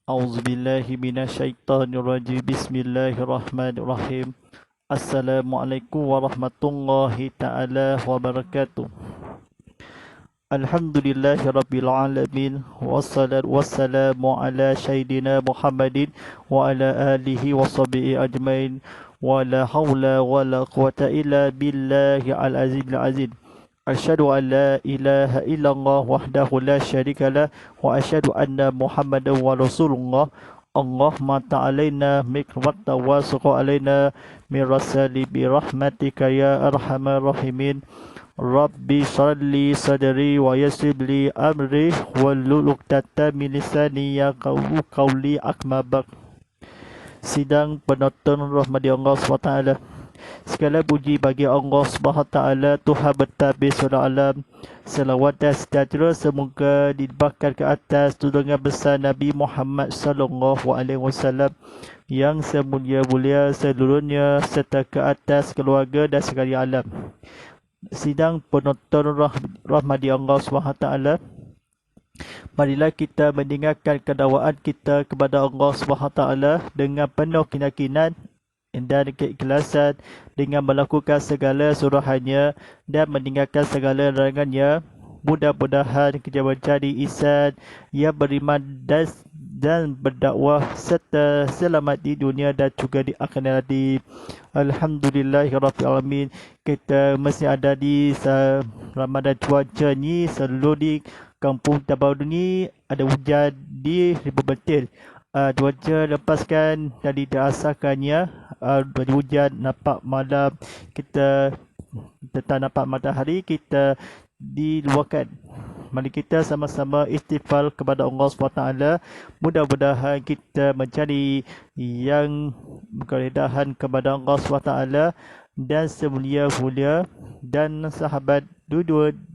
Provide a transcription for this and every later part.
أعوذ بالله من الشيطان الرجيم بسم الله الرحمن الرحيم السلام عليكم ورحمة الله تعالى وبركاته الحمد لله رب العالمين والصلاة والسلام على سيدنا محمد وعلى آله وصحبه أجمعين ولا حول ولا قوة إلا بالله العزيز العزيز أشهد أن لا إله إلا الله وحده لا شريك له وأشهد أن محمدا ورسول الله اللهم تعالينا مكرمة واسق علينا من رسال برحمتك يا أرحم الراحمين ربي اشرح لي صدري ويسر لي أمري واحلل عقدة من لساني يفقهوا قولي أما بعد. Sidang penonton rahmati Allah SWT. Segala puji bagi Allah SWT, Tuhan bertabis surah alam. Selawat dan sejahtera semoga dilimpahkan ke atas tuntunan besar Nabi Muhammad SAW yang semulia-mulia seluruhnya serta ke atas keluarga dan sekalian alam. Sidang penonton rahmati Allah SWT, marilah kita mendengarkan kedakwaan kita kepada Allah SWT dengan penuh keyakinan dan keikhlasan, dengan melakukan segala suruhannya dan meninggalkan segala larangannya. Mudah-mudahan kita menjadi insan yang beriman dan berdakwah serta selamat di dunia dan juga di akhirat nanti. Alhamdulillahirrahmanirrahim. Kita masih ada di Ramadan. Cuaca ni selalu di kampung Tabaru ni ada hujan di Ribu Betil. Cuaca lepaskan tadi diasahkannya hujan, nampak malam, kita tak nampak matahari, kita diluarkan. Mari kita sama-sama istighfar kepada Allah SWT. Mudah-mudahan kita mencari yang keredahan kepada Allah SWT dan semulia-mulia dan sahabat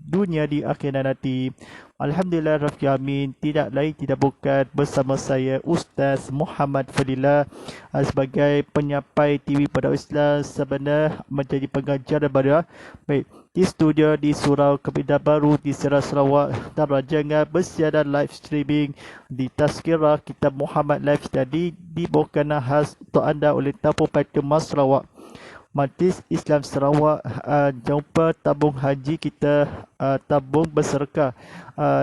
dunia di akhirat nanti. Alhamdulillah Rabbil Alamin. Tidak lain tidak bukan bersama saya Ustaz Muhammad Fadilah sebagai penyampai TV pada Islam sebenar menjadi pengajar baru. Baik, di studio di Surau Kedabaru di Serang Sarawak dan rancangan bersiaran live streaming di Tazkirah Kitab Muhammad Live jadi dibawakan khas untuk anda oleh Tabung Paituma Sarawak. Majlis Islam Sarawak jumpa tabung haji kita, tabung bersedekah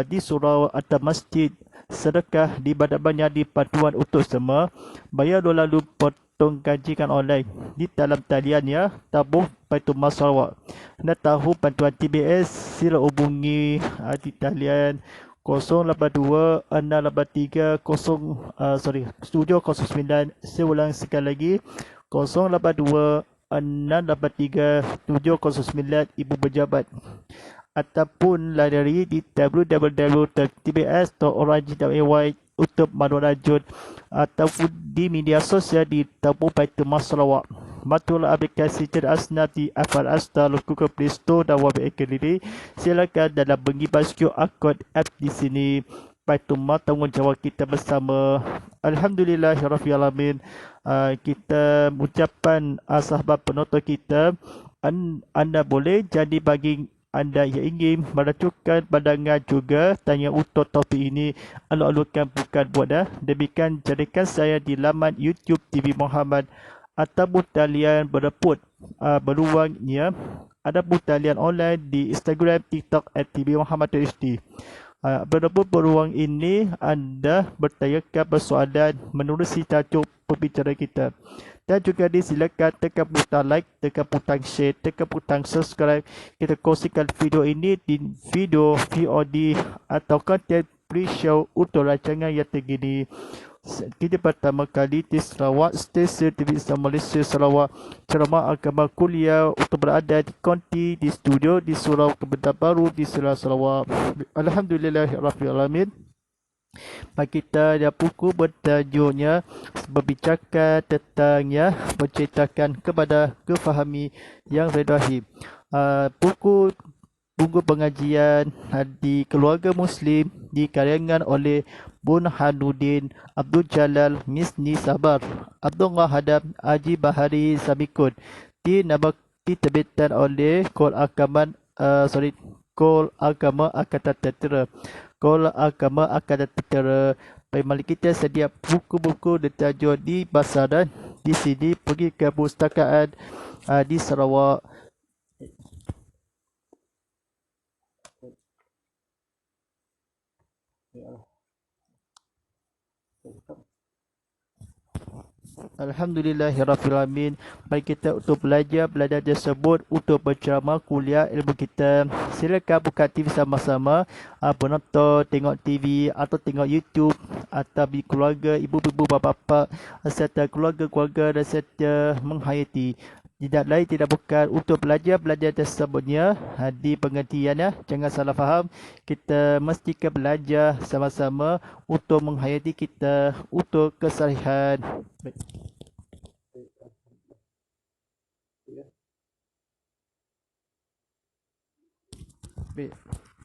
di surau atau masjid sedekah di badan-badan di paduan untuk semua. Bayar lalu potong gajikan online di dalam talian ya, tabung Paituma Sarawak. Anda tahu bantuan TBS, sila hubungi di talian 082 683 studio 09. Saya ulang sekali lagi, 082 683-709 Ibu Pejabat, ataupun layari di www.tbs.org.my untuk maklum lanjut, ataupun di media sosial di Tabung Paituma Sarawak. Matulah aplikasi cerdas Asnaf di Apple App Store, Google Play Store dan web app. Silakan dalam mengibas QR code app di sini. Paituma tanggungjawab kita bersama. Alhamdulillahirabbil alamin. Kita ucapan sahabat penonton kita, anda boleh jadi bagi anda yang ingin meracukan pandangan juga tanya untuk topik ini, alok-alokkan bukan buat dah. Demikian jadikan saya di laman YouTube TV Muhammad ataupun talian bereput beruangnya. Ada pun talian online di Instagram, TikTok @tbmuhammad.hd. Berapa peluang ini anda bertanyakan persoalan menerusi tajuk pembicaraan kita. Dan juga disilakan tekan butang like, tekan butang share, tekan butang subscribe. Kita kongsikan video ini di video VOD atau konten pre-show untuk rancangan yang terkini. Kita pertama kali di Sarawak, stesen TV Islam Malaysia Sarawak, ceramah agama kuliah untuk berada di konti di studio di Surau Kebentar Baru di Sarawak. Alhamdulillahirrahmanirrahim. Bagi kita ada buku bertajuknya berbicara tentangnya, menceritakan kepada kefahami yang redahi. Buku pengajian di keluarga Muslim dikaryakan oleh Burhanuddin Abdul Jalal Misni Sabar, Abdullah Hadam Haji Bahari Samikun, diterbitan oleh Kol Agama Akademi Tertera. Kol Agama Akademi Tertera. Mari kita sedia buku-buku bertajuk di pasaran di sini, pergi ke perpustakaan di Sarawak. Alhamdulillahirrahmanirrahim. Mari kita untuk belajar tersebut untuk berceramah kuliah ilmu kita. Silakan buka TV sama-sama, penonton tengok TV atau tengok YouTube, atau di keluarga ibu-ibu bapa-bapa serta keluarga-keluarga dan serta menghayati. Tidak lain tidak bukan untuk belajar tersebutnya di pengertian ya. Jangan salah faham. Kita mesti belajar sama-sama untuk menghayati kita untuk kesalahan. Baik.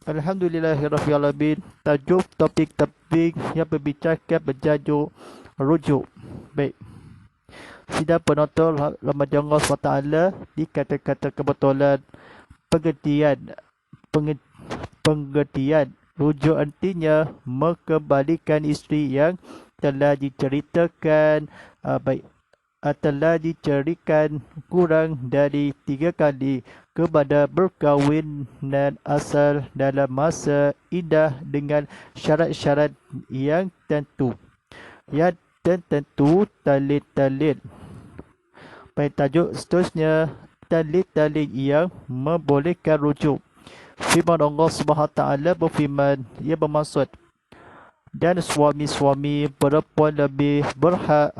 Alhamdulillahirrahmanirrahim. Tajuk topik yang berbicara bertajuk rujuk. Baik. Sidang penonton Ramadan Allah SWT di kata-kata kebetulan pengertian rujuk artinya mengembalikan isteri yang telah diceritakan telah diceritakan kurang dari 3 kali kepada berkahwinan asal dalam masa iddah dengan syarat-syarat yang tentu. Talid. Pada tajuk seterusnya, talid yang membolehkan rujuk. Firman Allah SWT berfirman, ia bermaksud, dan suami-suami perempuan lebih berhak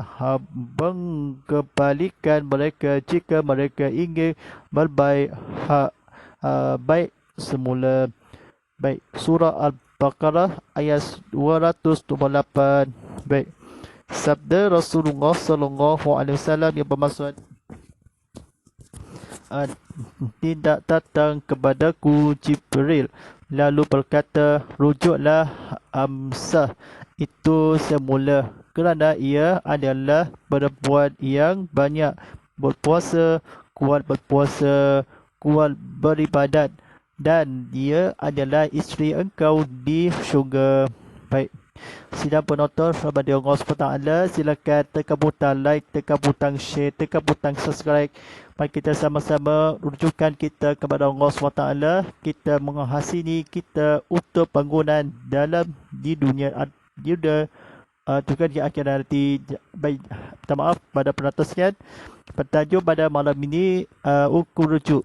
mengembalikan mereka jika mereka ingin berbaik baik semula. Baik, surah Al-Baqarah ayat 228. Baik. Sabda Rasulullah SAW yang bermaksud, tidak datang kepadaku Jibril lalu berkata, rujuklah Amsah itu semula, kerana ia adalah perempuan yang banyak berpuasa, kuat beribadat, dan dia adalah isteri engkau di syurga. Baik. Sidang penonton Ramadan Allah SWT, silakan tekan butang like, tekan butang share, tekan butang subscribe. Mari kita sama-sama rujukan kita kepada Allah SWT. Kita menghasini kita untuk bangunan dalam di dunia juga di akhirat nanti. Baik, minta maaf pada penonton sekalian. Bertajuk pada malam ini hukum rujuk.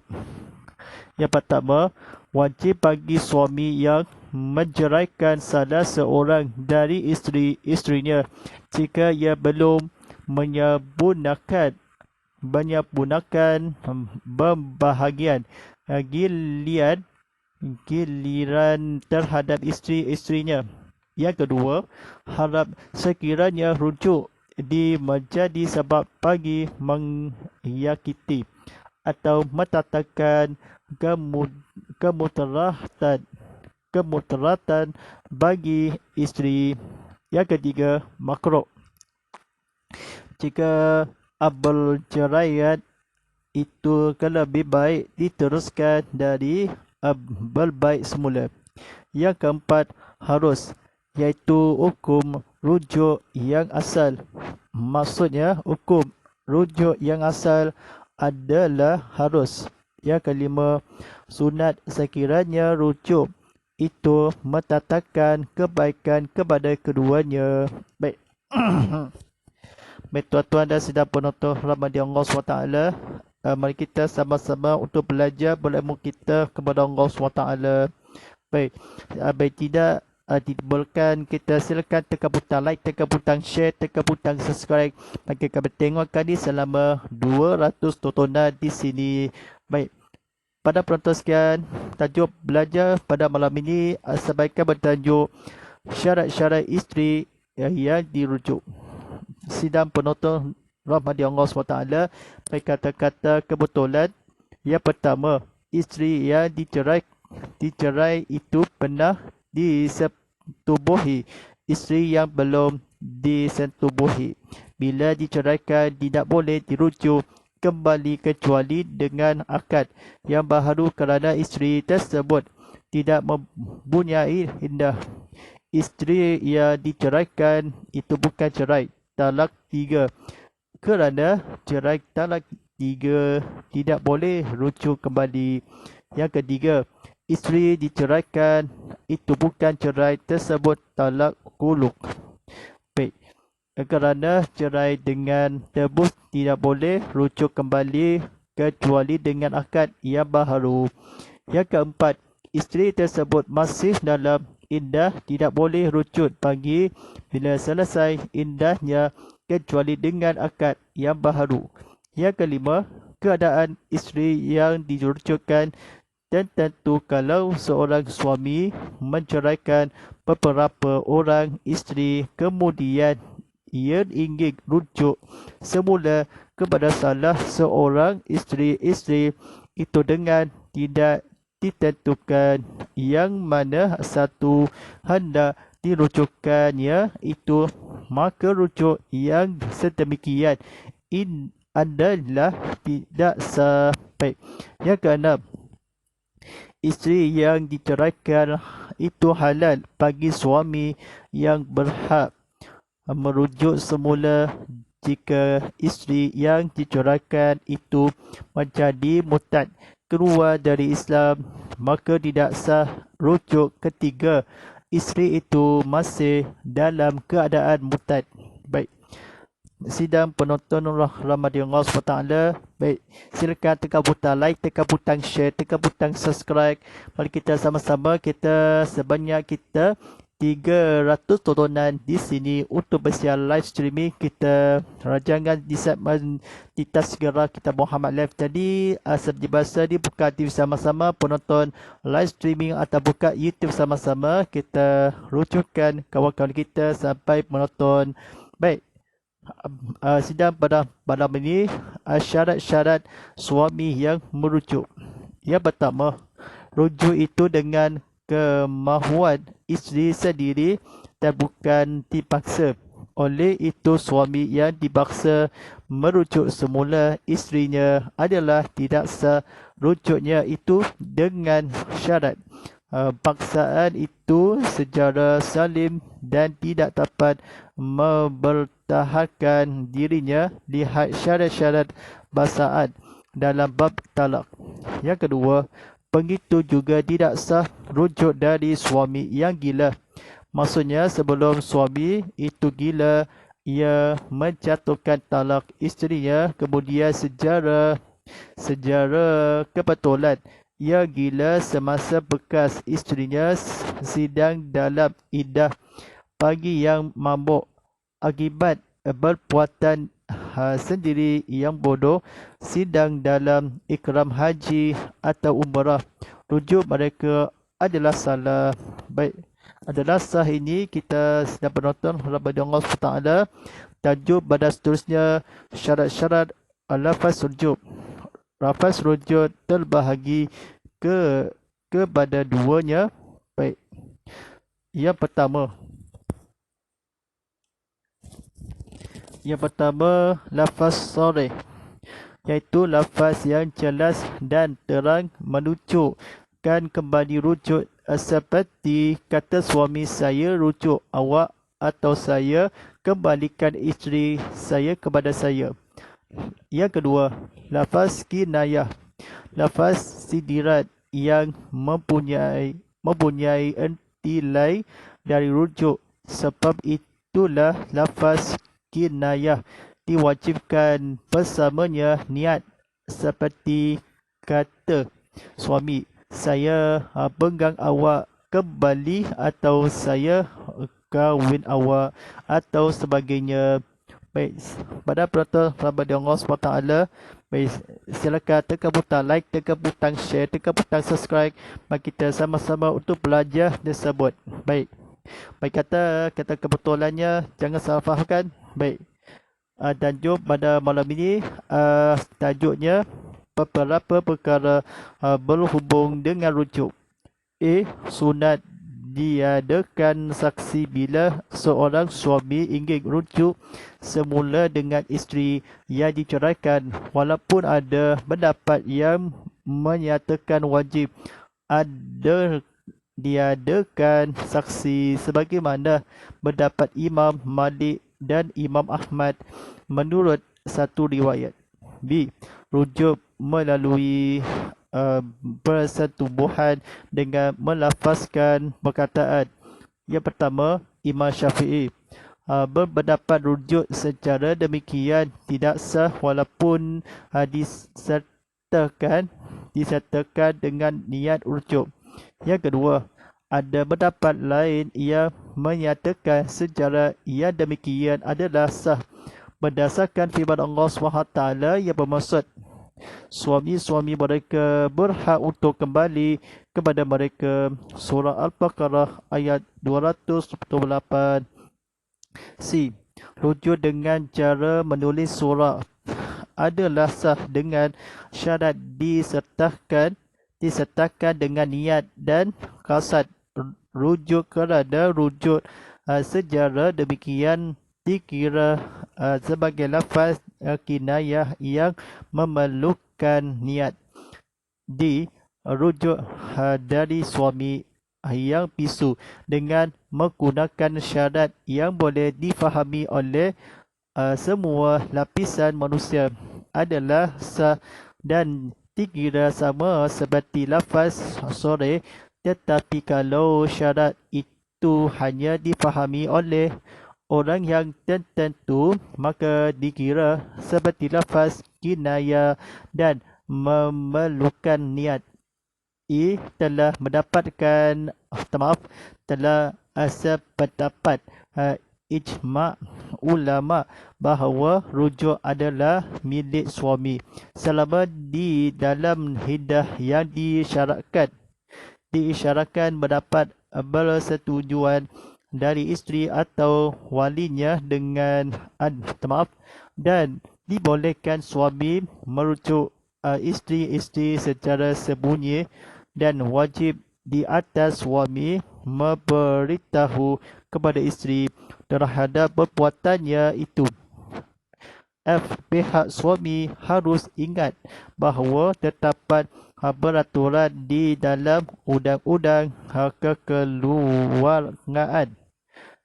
Yang pertama, wajib bagi suami yang menceraikan salah seorang dari isterinya jika ia belum menyempurnakan pembahagian giliran terhadap isterinya. Yang kedua, harap sekiranya rujuk menjadi sebab bagi menyakiti atau mendatangkan kemudaratan bagi isteri. Yang ketiga, makruh. Jika berceraian itu lebih baik diteruskan dari berbaik semula. Yang keempat, harus, iaitu hukum rujuk yang asal. Maksudnya hukum rujuk yang asal adalah harus. Yang kelima, sunat sekiranya rujuk itu mendatangkan kebaikan kepada keduanya. Baik. Baik tuan-tuan dan sidang penonton rahmati Allah SWT, mari kita sama-sama untuk belajar berilmu kita kepada Allah SWT. Baik, baik tidak dibolehkan kita silakan tekan butang like, tekan butang share, tekan butang subscribe bagi kami tengokkan ni selama 200 tontonan di sini. Baik, pada penonton sekian, tajuk belajar pada malam ini sebaiknya bertajuk syarat-syarat isteri yang dirujuk. Sidang penonton rahmati Allah SWT, baik kata-kata kebetulan. Yang pertama, isteri yang dicerai itu pernah disetubuhi isteri yang belum disetubuhi. Bila diceraikan, tidak boleh dirujuk kembali kecuali dengan akad yang baharu kerana isteri tersebut tidak mempunyai iddah. Isteri yang diceraikan itu bukan cerai talak 3. Kerana cerai talak 3 tidak boleh rujuk kembali. Yang ketiga, isteri diceraikan itu bukan cerai tersebut talak kuluk. Baik. Kerana cerai dengan tebus tidak boleh rujuk kembali kecuali dengan akad yang baharu. Yang keempat, isteri tersebut masih dalam iddah tidak boleh rujuk pagi bila selesai iddahnya kecuali dengan akad yang baharu. Yang kelima, keadaan isteri yang dirujukkan tertentu kalau seorang suami menceraikan beberapa orang isteri kemudian ia ingin rujuk semula kepada salah seorang isteri itu dengan tidak ditentukan yang mana satu hendak dirujukkannya itu, maka rujuk yang sedemikian adalah tidak sah. Baik. Yang keenam, isteri yang diceraikan itu halal bagi suami yang berhak merujuk semula. Jika isteri yang diceraikan itu menjadi murtad, keluar dari Islam, maka tidak sah rujuk ketiga isteri itu masih dalam keadaan murtad. Baik, sidang penonton rahmati Allah SWT, baik, silakan tekan butang like, tekan butang share, tekan butang subscribe. Mari kita sama-sama kita sebanyak kita 300 tontonan di sini untuk bersiar live streaming kita. Jangan di segmen kita segera kita Muhammad Live tadi seperti biasa dibuka TV sama-sama penonton live streaming atau buka YouTube sama-sama kita rujukkan kawan-kawan kita sampai menonton. Baik, sidang pada malam ini syarat-syarat suami yang merujuk. Yang pertama, rujuk itu dengan kemahuan isteri sendiri dan bukan dipaksa. Oleh itu, suami yang dipaksa merujuk semula isterinya adalah tidak sah rujuknya itu dengan syarat paksaan itu secara salim dan tidak dapat mempertahankan dirinya. Lihat syarat-syarat basaan dalam bab talak. Yang kedua, begitu juga tidak sah rujuk dari suami yang gila. Maksudnya sebelum suami itu gila, ia menjatuhkan talak isterinya, kemudian secara kebetulan ia gila semasa bekas isterinya sedang dalam iddah bagi yang mabuk akibat perbuatan sendiri yang bodoh sedang dalam ikram haji atau umrah, rujuk mereka adalah salah. Baik, adalah sah ini kita sedang penonton rahmati Allah SWT. Tajuk pada seterusnya syarat-syarat lafaz rujuk. Lafaz rujuk terbahagi kepada duanya. Baik, yang pertama lafaz sharih, iaitu lafaz yang jelas dan terang menunjukkan kembali rujuk, seperti kata suami saya rujuk awak atau saya kembalikan isteri saya kepada saya. Yang kedua, lafaz kinayah. Lafaz sindiran yang mempunyai erti lain dari rujuk. Sebab itulah lafaz kinayah diwajibkan bersamanya niat, seperti kata suami, saya pegang awak kembali, atau saya kahwin awak, atau sebagainya. Baik, pada penonton Ramadan Allah SWT, baik, silakan tekan butang like, tekan butang share, tekan butang subscribe. Mari kita sama-sama untuk belajar tersebut. Baik, kata kebetulannya, jangan salah fahamkan. Baik, dan jom pada malam ini, tajuknya beberapa perkara berhubung dengan rujuk. Sunat diadakan saksi bila seorang suami ingin rujuk semula dengan isteri yang diceraikan, walaupun ada pendapat yang menyatakan wajib ada diadakan saksi, sebagaimana pendapat Imam Malik dan Imam Ahmad menurut satu riwayat. B. Rujuk melalui persetubuhan dengan melafazkan perkataan. Yang pertama, Imam Syafi'i berpendapat rujuk secara demikian tidak sah walaupun disertakan dengan niat rujuk. Yang kedua, ada pendapat lain yang menyatakan secara yang demikian adalah sah berdasarkan firman Allah SWT yang bermaksud suami-suami mereka berhak untuk kembali kepada mereka. Surah Al-Baqarah ayat 228. C. Rujuk dengan cara menulis surat adalah sah dengan syarat disertakan dengan niat dan qasad. Rujuk kerana rujuk sejarah demikian dikira sebagai lafaz kinayah yang memerlukan niat. D. Rujuk dari suami yang bisu dengan menggunakan syarat yang boleh difahami oleh semua lapisan manusia adalah sah dan dikira sama seperti lafaz sore, tetapi kalau syarat itu hanya difahami oleh orang yang tertentu, maka dikira seperti lafaz kinayah dan memerlukan niat. Telah sependapat ijma' ulama bahawa rujuk adalah milik suami selama di dalam iddah yang diisyaratkan mendapat persetujuan dari isteri atau walinya dan dibolehkan suami merujuk isteri-isteri secara sembunyi, dan wajib di atas suami memberitahu kepada isteri terhadap perbuatannya itu. F. Pihak suami harus ingat bahawa terdapat peraturan di dalam undang-undang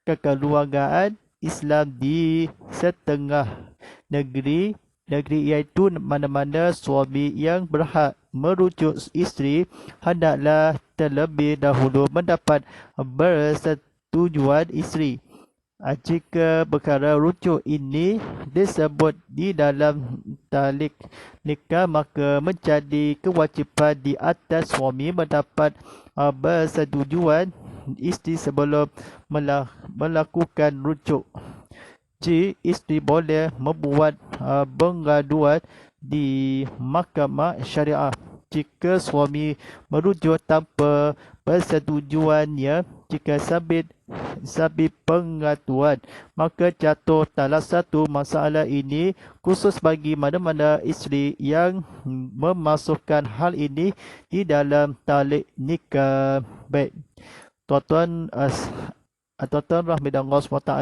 kekeluargaan Islam di setengah negeri iaitu mana-mana suami yang berhak merujuk isteri hendaklah terlebih dahulu mendapat persetujuan isteri. Jika perkara rujuk ini disebut di dalam talik nikah, maka menjadi kewajipan di atas suami mendapat persetujuan isteri sebelum melakukan rujuk. G. Isteri boleh membuat pengaduan di mahkamah syariah jika suami merujuk tanpa persetujuannya. Jika sabit pengaduan, maka jatuh salah satu masalah ini khusus bagi mana-mana isteri yang memasukkan hal ini di dalam talik nikah. Baik, tuan-tuan rahmat Allah SWT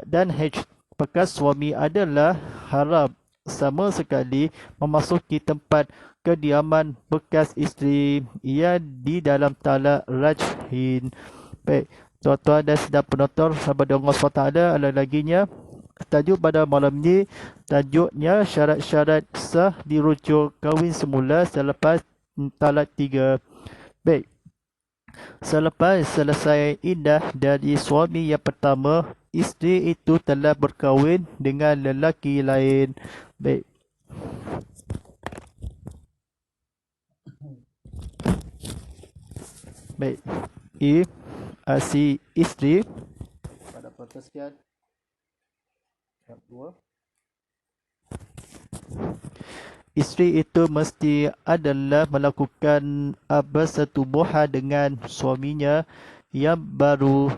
dan H. Bekas suami adalah haram sama sekali memasuki tempat kediaman bekas isteri yang di dalam talak rajhin. Baik, tuan-tuan dan sedang penonton sahabat Allah SWT, ada laginya tajuk pada malam ini tajuknya syarat-syarat sah dirujuk kahwin semula selepas talak 3. Baik, selepas selesai iddah dari suami yang pertama, isteri itu telah berkahwin dengan lelaki lain. Baik. Baik. Si isteri pada perkongsian yang 2. Isteri itu mesti adalah melakukan bersetubuhan dengan suaminya yang baru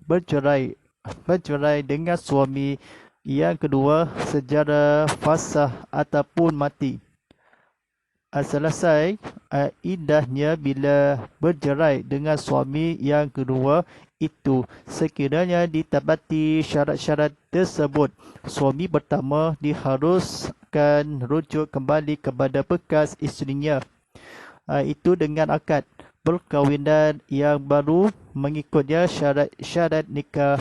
bercerai dengan suami yang kedua secara fasah ataupun mati. Selesai iddahnya bila bercerai dengan suami yang kedua itu, sekiranya ditepati syarat-syarat tersebut, suami pertama diharuskan rujuk kembali kepada bekas isterinya, itu dengan akad perkahwinan yang baru mengikutnya syarat-syarat nikah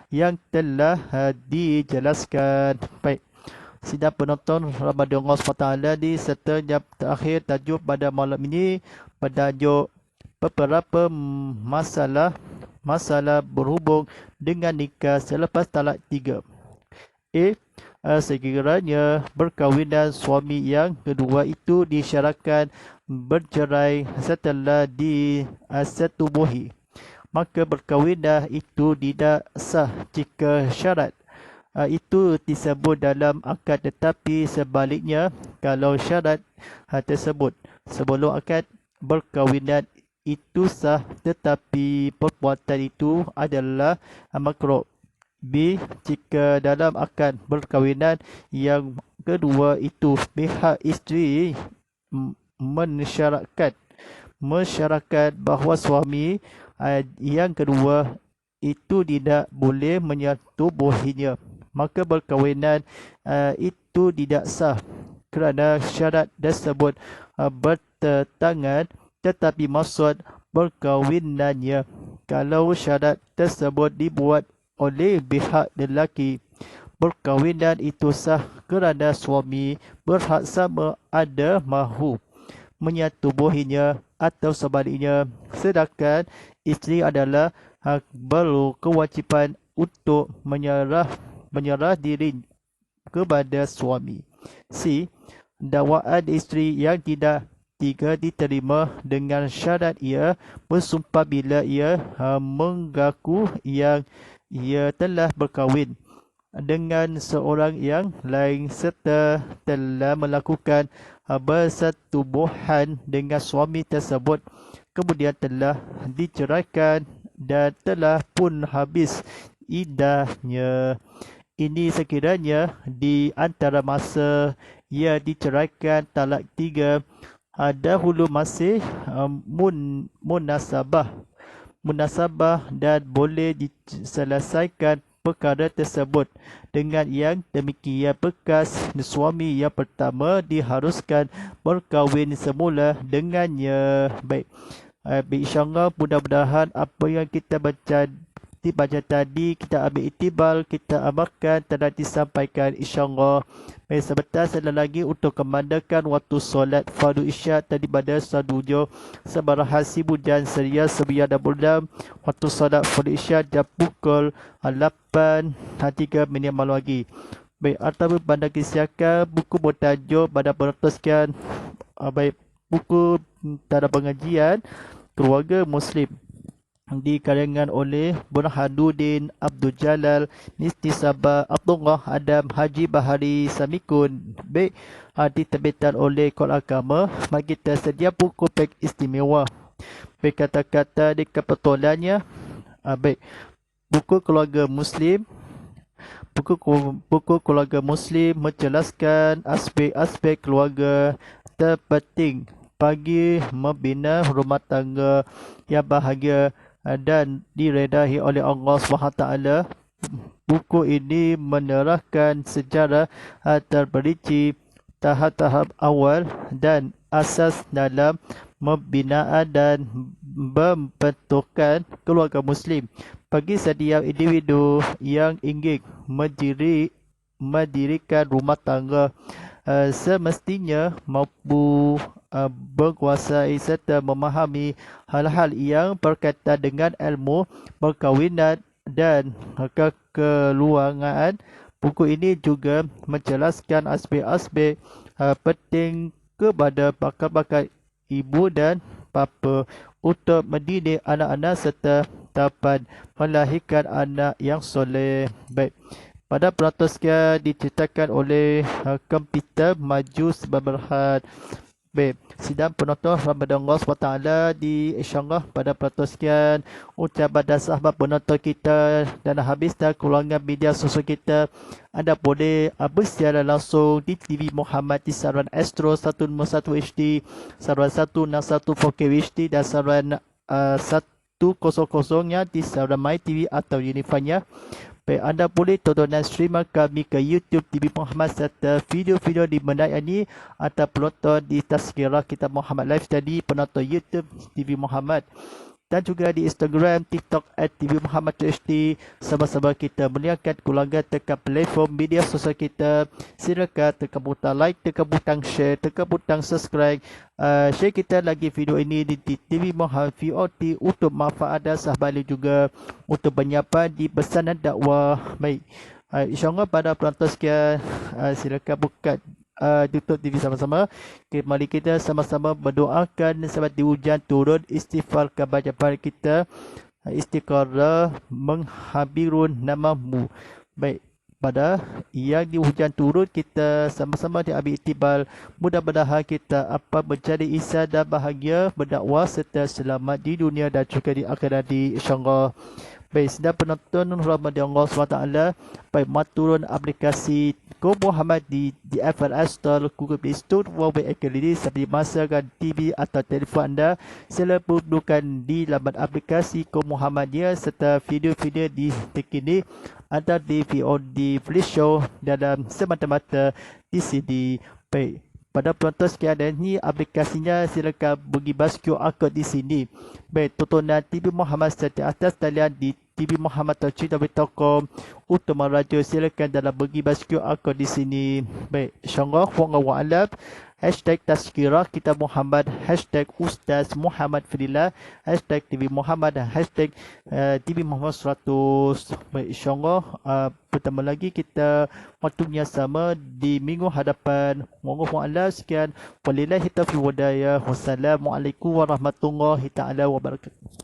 yang telah dijelaskan. Baik. Sidang penonton Ramadan Allah SWT di serta yang terakhir tajuk pada malam ini bertajuk beberapa masalah berhubung dengan nikah selepas talak 3. Sekiranya perkahwinan suami yang kedua itu disyaratkan bercerai setelah disetubuhi, maka perkahwinan itu tidak sah jika syarat itu disebut dalam akad, tetapi sebaliknya kalau syarat tersebut sebelum akad perkahwinan itu sah tetapi perbuatan itu adalah makruh. B. Jika dalam akad perkahwinan yang kedua itu pihak isteri mensyaratkan bahawa suami yang kedua itu tidak boleh menyetubuhinya, maka perkahwinan itu tidak sah kerana syarat tersebut bertentangan tetapi maksud perkahwinannya. Kalau syarat tersebut dibuat oleh pihak lelaki, perkahwinan itu sah kerana suami berhak sama ada mahu menyetubuhinya atau sebaliknya, sedangkan isteri adalah berkewajipan untuk menyerah diri kepada suami. C. Dakwaan isteri yang tidak diterima dengan syarat ia bersumpah bila ia mengaku yang ia telah berkahwin dengan seorang yang lain serta telah melakukan bersetubuhan dengan suami tersebut, kemudian telah diceraikan dan telah pun habis iddahnya. Ini sekiranya di antara masa ia diceraikan talak 3 dahulu masih munasabah dan boleh diselesaikan perkara tersebut. Dengan yang demikian, bekas suami yang pertama diharuskan berkahwin semula dengannya. Baik, insyaAllah mudah-mudahan apa yang kita dibaca tadi kita ambil itibal, kita amalkan, telah disampaikan insyaAllah. Baik, sebentar sekali lagi untuk kemandakan waktu solat fardu isyak tadi pada Sadujo Sebarah Sibujan Seria Sebiar dan Buldam. Waktu solat fardu isyak jam pukul 8.03 malam lagi. Baik, ataupun pada kesiakan buku bertajuk pada peneruskan baik, buku tanda pengajian Keluarga Muslim dikarangan oleh Burhanuddin Abdul Jalal Nisti Sabah Abdullah Adam Haji Bahari Samikun. Baik, diterbitan oleh Kol Agama. Mari kita sedia buku pek istimewa. Baik, kata-kata di kebetulannya. Baik, buku Keluarga Muslim. Buku Keluarga Muslim menjelaskan aspek-aspek keluarga terpenting bagi membina rumah tangga yang bahagia dan diredai oleh Allah SWT. Buku ini menerahkan sejarah terperinci tahap-tahap awal dan asas dalam pembinaan dan membentukkan keluarga Muslim. Bagi setiap individu yang ingin mendirikan rumah tangga, semestinya mampu menguasai serta memahami hal-hal yang berkaitan dengan ilmu perkahwinan dan kekeluargaan. Buku ini juga menjelaskan aspek-aspek penting kepada bakal-bakal ibu dan bapa untuk mendidik anak-anak serta dapat melahirkan anak yang soleh. Baik. Pada peratus diceritakan oleh komputer maju seberhat. Baik, sidang penonton Ramadan Allah SWT di InsyaAllah pada peratus ucapan dan sahabat penonton kita dan habis dah keluarga media sosial kita. Anda boleh bersiaran langsung di TV Muhammad di saluran Astro 101 HD, saluran 161 4K HD dan saluran 100-nya di saluran My TV atau Unify-nya. Baik, anda boleh tonton dan stream kami ke YouTube TV Muhammad serta video-video di menaik ini atau penonton di Tazkirah kita Muhammad Live Study penonton YouTube TV Muhammad dan juga di Instagram, TikTok @TV Muhammad HD. Sama-sama kita melihatkan keluarga tekan platform media sosial kita. Silakan tekan butang like, tekan butang share, tekan butang subscribe. Share kita lagi video ini di TV Muhammad VOT untuk manfaat dan sahabat lain juga untuk penyiapan di pesanan dakwah. Baik, insyaAllah pada penonton sekian, silakan buka tutup TV sama-sama. Okay, mari kita sama-sama berdoakan seperti hujan turun istighfar kebajikan kita, istiqarah menghabirun namamu. Baik, pada yang di hujan turun kita sama-sama diambil iktibar. Mudah-mudahan kita apa menjadi insan dan bahagia berdakwah serta selamat di dunia dan juga di akhirat di insyaAllah. Baik, sedang penonton Ramadan Allah SWT. Baik, turun aplikasi Go Muhammad di Apple App Store, Google Play Store, Huawei Academy seperti masakan TV atau telefon anda. Sila perlukan di laman aplikasi Go Muhammadiyah serta video-video di terkini ada di VOD Flash Show dalam semata-mata di CD. Baik, pada penonton sekian dan ini aplikasinya, silakan bagi bas QR code di sini. Baik, tontonan TV Muhammad serta atas talian di tvmuhammad.com untuk meraja silakan dalam bagi bas QR code di sini. Baik, insyaAllah wallahu a'lam. Hashtag Tazkirah kita Muhammad, hashtag Ustaz Muhammad Fadillah, hashtag TV Muhammad, hashtag TV Muhammad 100. Baik, insyaAllah bertemu lagi kita waktunya sama di minggu hadapan. Wallahu a'lam. Sekian, walillahi taufiq wal hidayah. Wassalamualaikum warahmatullahi taala wabarakatuh.